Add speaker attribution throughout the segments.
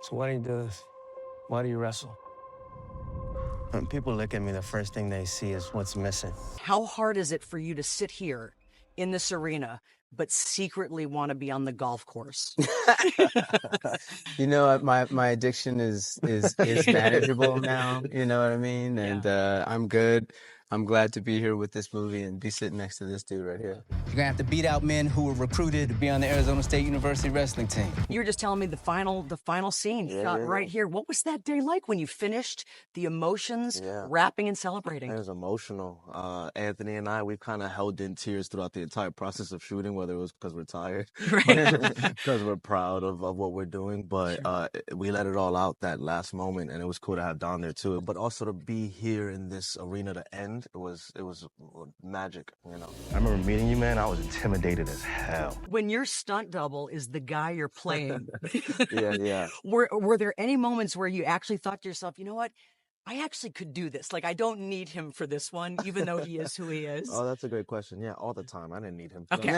Speaker 1: So why do you do this? Why do you wrestle?
Speaker 2: When people look at me, the first thing they see is what's missing.
Speaker 3: How hard is it for you to sit here in this arena, but secretly want to be on the golf course?
Speaker 4: You know, my addiction is manageable now. You know what I mean? And I'm good. I'm glad to be here with this movie and be sitting next to this dude right here.
Speaker 5: You're gonna have to beat out men who were recruited to be on the Arizona State University wrestling team.
Speaker 3: You were just telling me the final scene shot right here. What was that day like when you finished? The emotions, rapping and celebrating.
Speaker 6: It was emotional. Anthony and I, we've kind of held in tears throughout the entire process of shooting, whether it was because we're tired, because we're proud of what we're doing. But we let it all out that last moment, and it was cool to have Don there too. But also to be here in this arena to end, it was magic, you know.
Speaker 7: I remember meeting you, man. I was intimidated as hell.
Speaker 3: When your stunt double is the guy you're playing,
Speaker 6: yeah.
Speaker 3: Were there any moments where you actually thought to yourself, you know what? I actually could do this. Like, I don't need him for this one, even though he is who he is.
Speaker 6: Oh, that's a great question. Yeah, all the time. I didn't need him.
Speaker 3: Okay.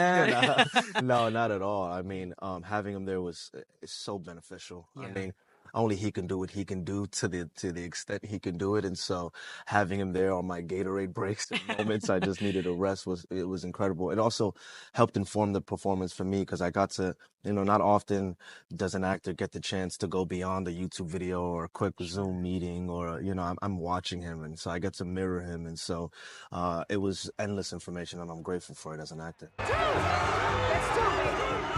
Speaker 6: No, not at all. I mean, having him there is so beneficial.
Speaker 3: Yeah.
Speaker 6: I mean, only he can do what he can do to the extent he can do it. And so having him there on my Gatorade breaks and moments I just needed a rest was incredible. It also helped inform the performance for me because I got to, you know, not often does an actor get the chance to go beyond a YouTube video or a quick Zoom meeting or, you know, I'm watching him and so I get to mirror him. And so it was endless information and I'm grateful for it as an actor.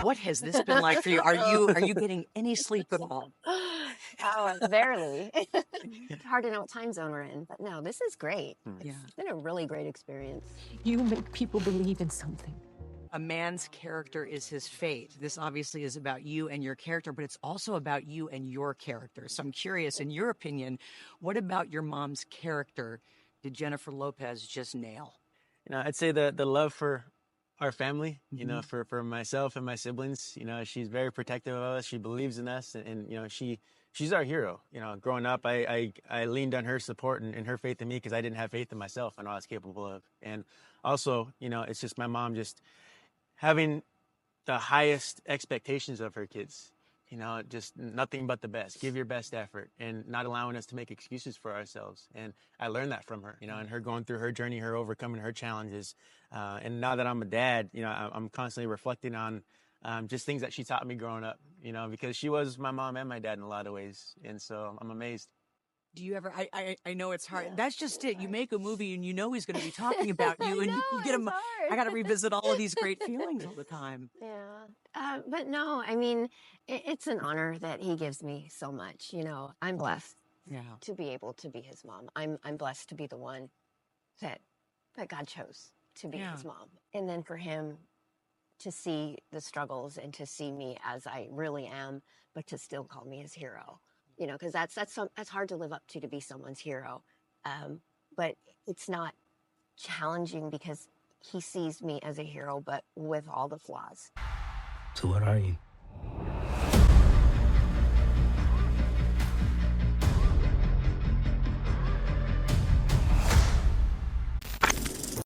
Speaker 3: What has this been like for you? Are you getting any sleep at all?
Speaker 8: Oh, barely. It's hard to know what time zone we're in, but no, this is great.
Speaker 3: Yeah.
Speaker 8: It's been a really great experience.
Speaker 9: You make people believe in something.
Speaker 3: A man's character is his fate. This obviously is about you and your character, but it's also about you and your character. So I'm curious, in your opinion, what about your mom's character did Jennifer Lopez just nail?
Speaker 4: You know, I'd say the love for our family, you know, for myself and my siblings. You know, she's very protective of us. She believes in us, and you know, she's our hero. You know, growing up, I leaned on her support and her faith in me because I didn't have faith in myself and what I was capable of. And also, you know, it's just my mom just having the highest expectations of her kids. You know, just nothing but the best. Give your best effort and not allowing us to make excuses for ourselves. And I learned that from her, you know, and her going through her journey, her overcoming her challenges. And now that I'm a dad, you know, I'm constantly reflecting on just things that she taught me growing up, you know, because she was my mom and my dad in a lot of ways. And so I'm amazed.
Speaker 3: Do you ever, I know it's hard. Yeah. That's just it. You make a movie and you know he's going to be talking about you and you get him. I got to revisit all of these great feelings all the time.
Speaker 8: Yeah. But no, I mean, it's an honor that he gives me so much. You know, I'm blessed to be able to be his mom. I'm blessed to be the one that God chose to be his mom. And then for him to see the struggles and to see me as I really am, but to still call me his hero. You know, because that's hard to live up to be someone's hero. But it's not challenging because he sees me as a hero, but with all the flaws.
Speaker 1: So what are you?